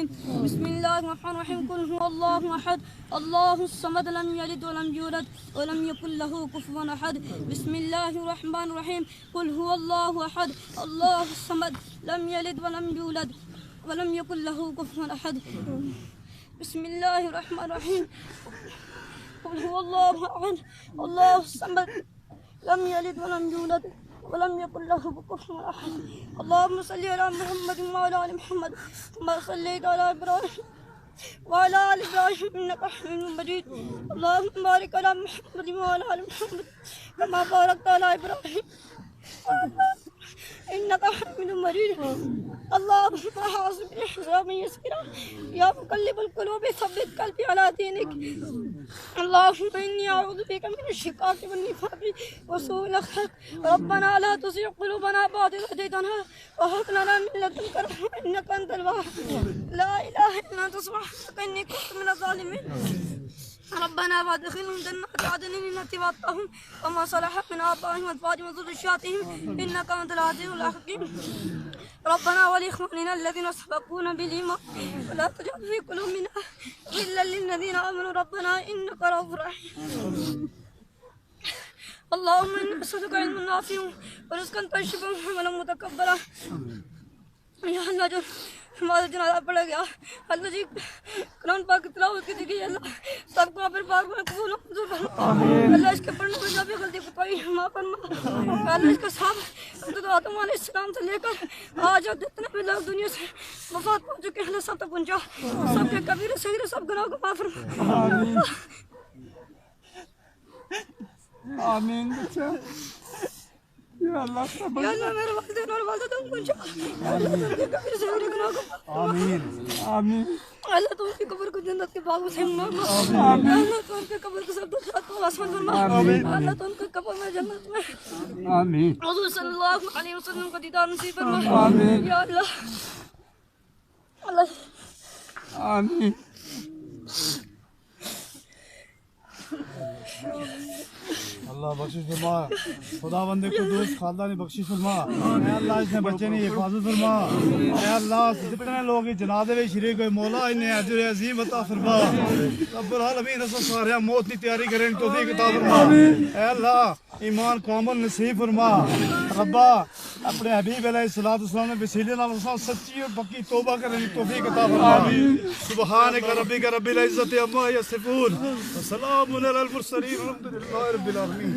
الضالين بسم الله الرحمن الرحيم قل هو الله أحد الله الصمد لم يلد ولم يولد ولم يكن له كفوا أحد بسم الله الرحمن الرحيم قل هو الله أحد الله الصمد لم يلد ولم يولد ولم يكن له كفوا أحد بسم الله الرحمن الرحيم قل هو الله أحد الله الصمد لم يلد ولم يولد ولم يكن له كفوا أحد اللهم صل على محمد وعلى آل محمد كما صليت على إبراهيم وعلى آل إبراهيم إنك حميد مجيد اللهم بارك على محمد وعلى آل محمد كما باركت على إبراهيم إنك حميد مجيد اللهم حاسب حسابا يسيرا يا مقلب القلوب ثبت قلبي على دينك اللهم إني أعوذ بك من الشقاق والنفاق وسوء الأخلاق ربنا لا تزغ قلوبنا بعد إذ هديتنا وهب لنا من لدنك رحمة إنك أنت الوهاب لا إله إلا أنت سبحانك إني كنت من الظالمين ربنا وادخلهم جنات عدن التي وعدتهم وما صلح من آبائهم وأزواجهم وذرياتهم إنك أنت العزيز الحكيم ربنا ولإخواننا الذين سبقونا بالإيمان ولا تجعل في قلوبنا غلا للذين آمنوا ربنا إنك رؤوف رحيم اللهم إنا نسألك علما نافعا ورزقا طيبا وعملا متقبلا یا اللہ جو ہمارا جنازہ پڑا گیا اللہ جی قرآن پاک کی تلاوت کی دیکھیے اللہ سب کو پھر پاک میں قبول منظور فرما اللہ اس کے پڑھنے میں جو بھی غلطی کوئی معاف فرما اللہ اس کے صاحب حضرت آدم علیہ السلام سے لے کر آج جتنے بھی لوگ دنیا سے وفات پہنچ چکے ہیں اللہ سب تک پہنچا سب کے کبیرے صغیرے سب گناہ کو معاف فرما آمین بچہ یا اللہ یا اللہ میرے والدین اور والدہ تم پہنچا اللہ تم کے کبیرے صغیرے گناہ کو آمین آمین اللہ تم کی قبر کو جنت کے باغوں سے فرما اللہ تم کے قبر کو سب درجات کو آسمان فرما اللہ تم کے قبر میں جنت میں آمین حضور صلی اللہ علیہ وسلم کا دیدار نصیب فرما آمین یا اللہ اللہ آمین اللہ بخشش فرما خدا بندے کو دوست خالدہ نے بخشش فرما اے اللہ اس نے بچے نے حفاظت فرما اے اللہ جتنے لوگ جنازے میں شریک ہوئے مولا انہیں اجر عظیم عطا فرما رب العالمین اس سارے موت کی تیاری کریں توفیق عطا فرما اے اللہ ایمان کامل نصیب فرما ربا اپنے حبیب علیہ السلام نے وسیلے نال سچی اور پکی توبہ کرنے کی توفیق عطا فرما سبحانک ربک رب العزت عما یصفون وسلام علی المرسلین والحمد للہ رب العالمین